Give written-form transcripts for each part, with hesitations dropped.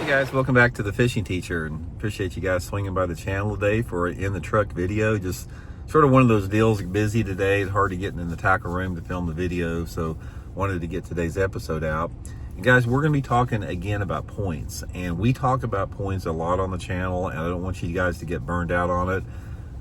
Hey guys, welcome back to the Fishing Teacher, and appreciate you guys swinging by the channel today for an in the truck video. Just sort of one of those deals, busy today, it's hard to get in the tackle room to film the video, so wanted to get today's episode out. And guys, we're going to be talking again about points, and we talk about points a lot on the channel, and I don't want you guys to get burned out on it.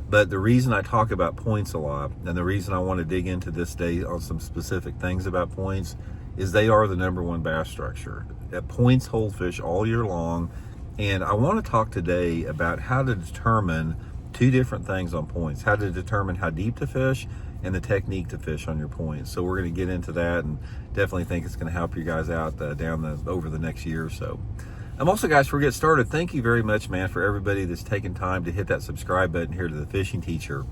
But the reason I talk about points a lot, and the reason I want to dig into this day on some specific things about points, is they are the #1 bass structure. Points hold fish all year long, and I want to talk today about how to determine two different things on points. How to determine how deep to fish and the technique to fish on your points. So we're going to get into that, and definitely think it's going to help you guys out over the next year or so. Also, guys, before we get started, thank you very much, man, for everybody that's taken time to hit that subscribe button here to the Fishing Teacher.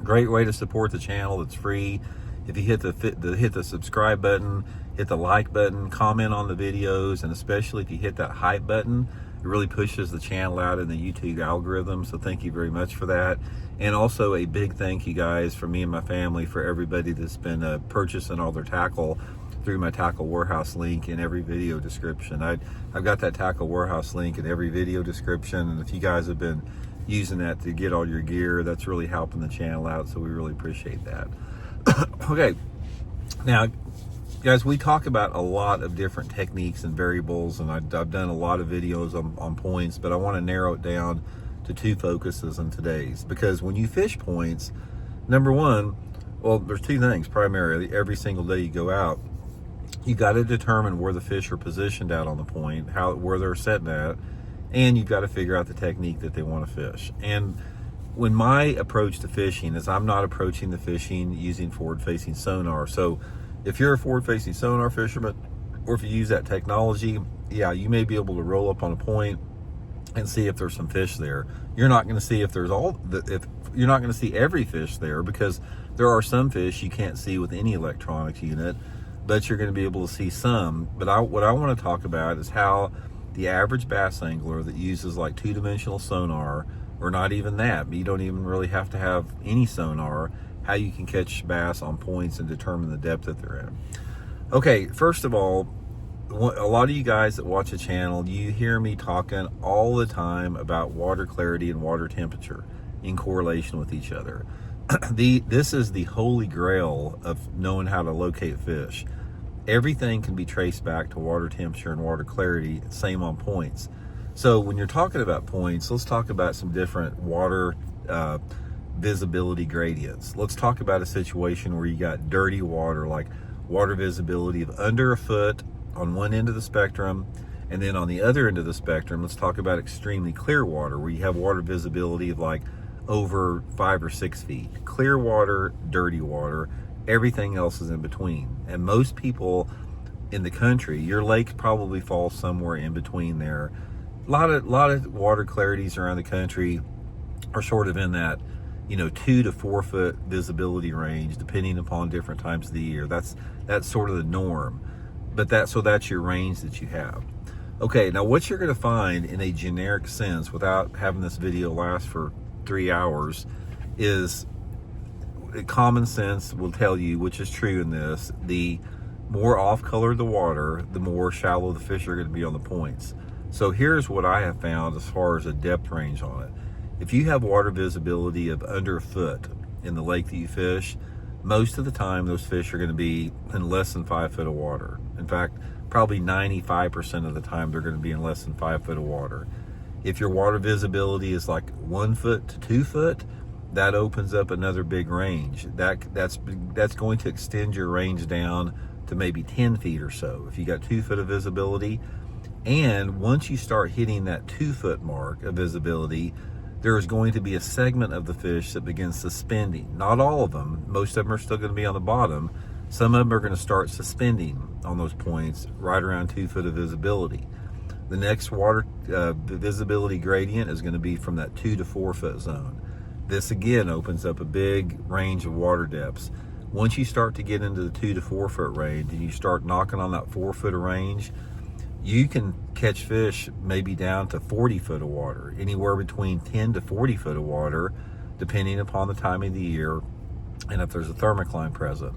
Great way to support the channel. It's free. If you hit the subscribe button, hit the like button, comment on the videos, and especially if you hit that hype button, it really pushes the channel out in the YouTube algorithm. So thank you very much for that. And also a big thank you, guys, from me and my family, for everybody that's been purchasing all their tackle through my Tackle Warehouse link in every video description. I've got that Tackle Warehouse link in every video description, and if you guys have been using that to get all your gear, that's really helping the channel out, so we really appreciate that. Okay, now guys, we talk about a lot of different techniques and variables, and I've done a lot of videos on points, but I want to narrow it down to two focuses in today's, because when you fish points, #1, well, there's two things primarily. Every single day you go out, you got to determine where the fish are positioned at on the point, where they're setting at, and you've got to figure out the technique that they want to fish. And when my approach to fishing is, I'm not approaching the fishing using forward-facing sonar. So if you're a forward-facing sonar fisherman, or if you use that technology, yeah, you may be able to roll up on a point and see if there's some fish there. You're not going to see you're not going to see every fish there, because there are some fish you can't see with any electronics unit, but you're going to be able to see some. But what I want to talk about is how the average bass angler that uses like 2-dimensional sonar, or not even that, but you don't even really have to have any sonar, how you can catch bass on points and determine the depth that they're in. Okay, first of all, a lot of you guys that watch the channel, you hear me talking all the time about water clarity and water temperature in correlation with each other. This is the holy grail of knowing how to locate fish. Everything can be traced back to water temperature and water clarity, same on points. So when you're talking about points, let's talk about some different water visibility gradients. Let's talk about a situation where you got dirty water, like water visibility of under a foot on one end of the spectrum, and then on the other end of the spectrum, let's talk about extremely clear water, where you have water visibility of like over 5 or 6 feet. Clear water, dirty water, everything else is in between. And most people in the country, your lake probably falls somewhere in between there. A lot of water clarities around the country are sort of in that 2 to 4 foot visibility range, depending upon different times of the year. That's sort of the norm, but that's your range that you have. Okay, now what you're going to find in a generic sense, without having this video last for 3 hours, is common sense will tell you, which is true in this: the more off color the water, the more shallow the fish are going to be on the points. So here's what I have found as far as a depth range on it. If you have water visibility of under a foot in the lake that you fish, most of the time those fish are going to be in less than 5 foot of water. In fact, probably 95% of the time they're going to be in less than 5 foot of water. If your water visibility is like 1 foot to 2 foot, that opens up another big range. That's going to extend your range down to maybe 10 feet or so if you got 2 foot of visibility. And once you start hitting that 2 foot mark of visibility, there is going to be a segment of the fish that begins suspending. Not all of them. Most of them are still going to be on the bottom. Some of them are going to start suspending on those points right around 2 foot of visibility. The next water visibility gradient is going to be from that 2 to 4 foot zone. This again opens up a big range of water depths. Once you start to get into the 2 to 4 foot range and you start knocking on that 4 foot of range, you can catch fish maybe down to 40 foot of water, anywhere between 10 to 40 foot of water, depending upon the time of the year and if there's a thermocline present.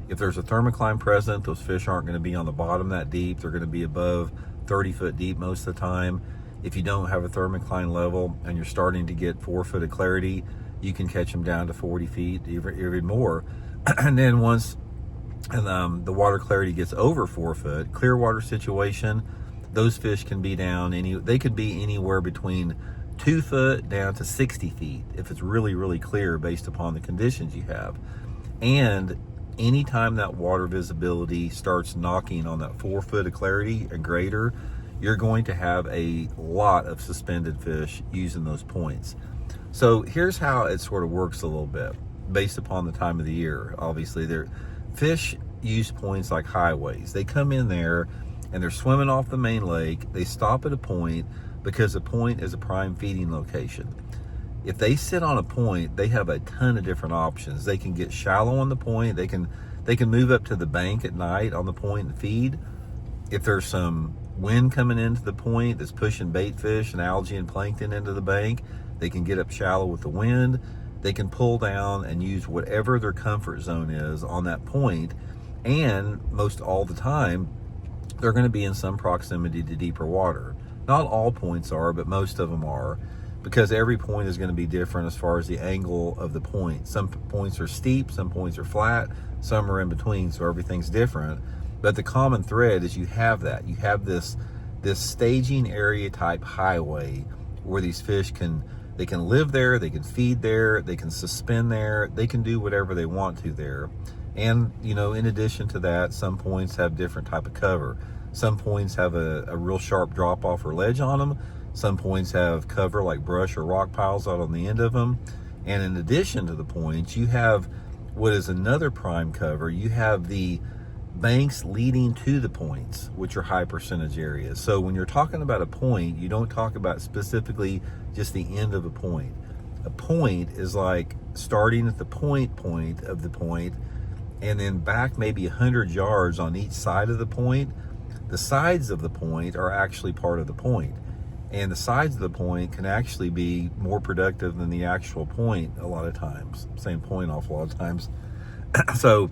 If there's a thermocline present, those fish aren't going to be on the bottom that deep. They're going to be above 30 foot deep most of the time. If you don't have a thermocline level and you're starting to get 4 foot of clarity, you can catch them down to 40 feet, even more. And then once the water clarity gets over 4 foot, clear water situation, those fish can be down they could be anywhere between 2 foot down to 60 feet if it's really, really clear based upon the conditions you have. And anytime that water visibility starts knocking on that 4 foot of clarity and greater, you're going to have a lot of suspended fish using those points. So here's how it sort of works a little bit based upon the time of the year. Obviously, fish use points like highways. They come in there and they're swimming off the main lake. They stop at a point because a point is a prime feeding location. If they sit on a point, they have a ton of different options. They can get shallow on the point. They can move up to the bank at night on the point and feed. If there's some wind coming into the point that's pushing bait fish and algae and plankton into the bank, they can get up shallow with the wind. They can pull down and use whatever their comfort zone is on that point. And most all the time, they're going to be in some proximity to deeper water. Not all points are, but most of them are, because every point is going to be different as far as the angle of the point. Some points are steep, some points are flat, some are in between, so everything's different. But the common thread is you have that. You have this staging area type highway where these fish can live there, they can feed there, they can suspend there, they can do whatever they want to there. And, in addition to that, some points have different type of cover. Some points have a real sharp drop off or ledge on them. Some points have cover like brush or rock piles out on the end of them. And in addition to the points, you have what is another prime cover. You have the banks leading to the points, which are high percentage areas. So when you're talking about a point, you don't talk about specifically just the end of a point. A point is like starting at the point of the point and then back maybe 100 yards on each side of the point. The sides of the point are actually part of the point. And the sides of the point can actually be more productive than the actual point a lot of times. I'm saying point off a lot of times. So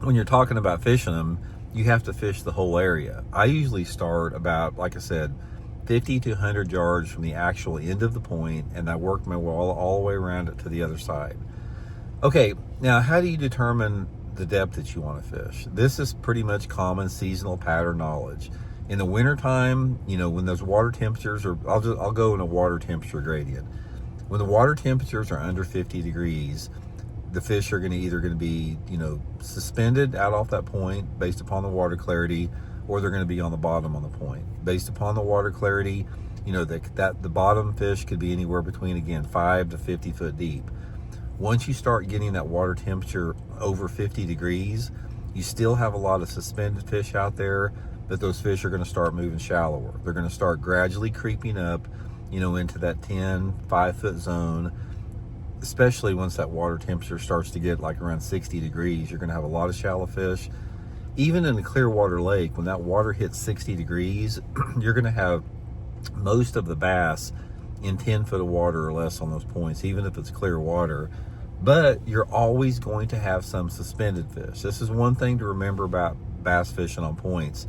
when you're talking about fishing them, you have to fish the whole area. I usually start about, like I said, 50 to 100 yards from the actual end of the point, and I work my way all the way around it to the other side. Okay, now how do you determine the depth that you want to fish? This is pretty much common seasonal pattern knowledge. In the wintertime, when those water temperatures I'll go in a water temperature gradient. When the water temperatures are under 50 degrees, the fish are either going to be, suspended out off that point based upon the water clarity, or they're going to be on the bottom on the point. Based upon the water clarity, the bottom fish could be anywhere between, again, 5 to 50 foot deep. Once you start getting that water temperature over 50 degrees, you still have a lot of suspended fish out there, but those fish are going to start moving shallower. They're going to start gradually creeping up, into that 5 foot zone. Especially once that water temperature starts to get like around 60 degrees, you're going to have a lot of shallow fish. Even in a clear water lake, when that water hits 60 degrees, you're going to have most of the bass in 10 foot of water or less on those points, even if it's clear water. But you're always going to have some suspended fish. This is one thing to remember about bass fishing on points.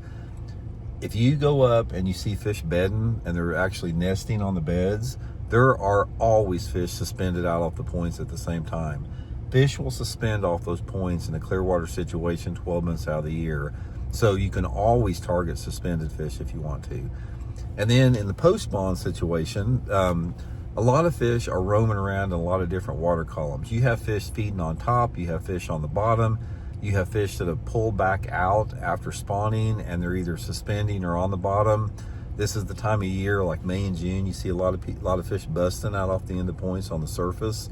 If you go up and you see fish bedding and they're actually nesting on the beds, there are always fish suspended out off the points at the same time. Fish will suspend off those points in a clear water situation 12 months out of the year. So you can always target suspended fish if you want to. And then in the post-spawn situation, a lot of fish are roaming around in a lot of different water columns. You have fish feeding on top, you have fish on the bottom, you have fish that have pulled back out after spawning and they're either suspending or on the bottom. This is the time of year, like May and June, you see a lot of fish busting out off the end of points on the surface.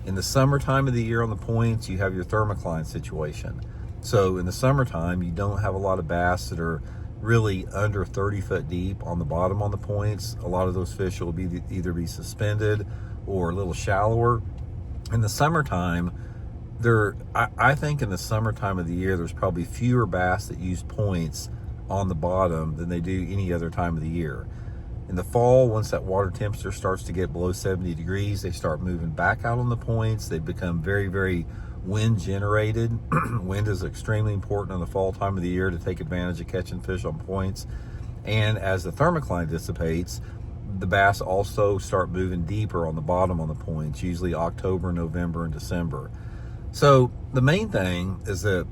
In the summertime of the year on the points, you have your thermocline situation. So in the summertime, you don't have a lot of bass that are really under 30 foot deep on the bottom on the points. A lot of those fish will either be suspended or a little shallower. In the summertime, I think in the summertime of the year, there's probably fewer bass that use points on the bottom than they do any other time of the year. In the fall, once that water temperature starts to get below 70 degrees, they start moving back out on the points. They become very, very wind generated. Wind is extremely important in the fall time of the year to take advantage of catching fish on points. And as the thermocline dissipates, the bass also start moving deeper on the bottom on the points, usually October, November, and December. So the main thing is that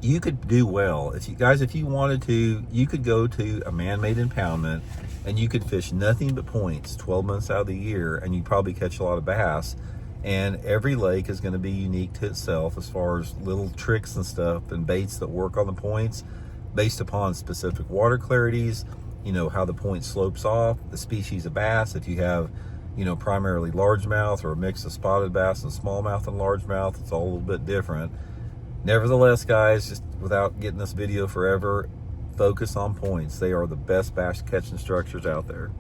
you could do well. If you wanted to, you could go to a man-made impoundment and you could fish nothing but points 12 months out of the year, and you'd probably catch a lot of bass. And every lake is going to be unique to itself as far as little tricks and stuff and baits that work on the points based upon specific water clarities, how the point slopes off, the species of bass. If you have, primarily largemouth or a mix of spotted bass and smallmouth and largemouth, it's all a little bit different. Nevertheless, guys, just without getting this video forever, focus on points. They are the best bass catching structures out there.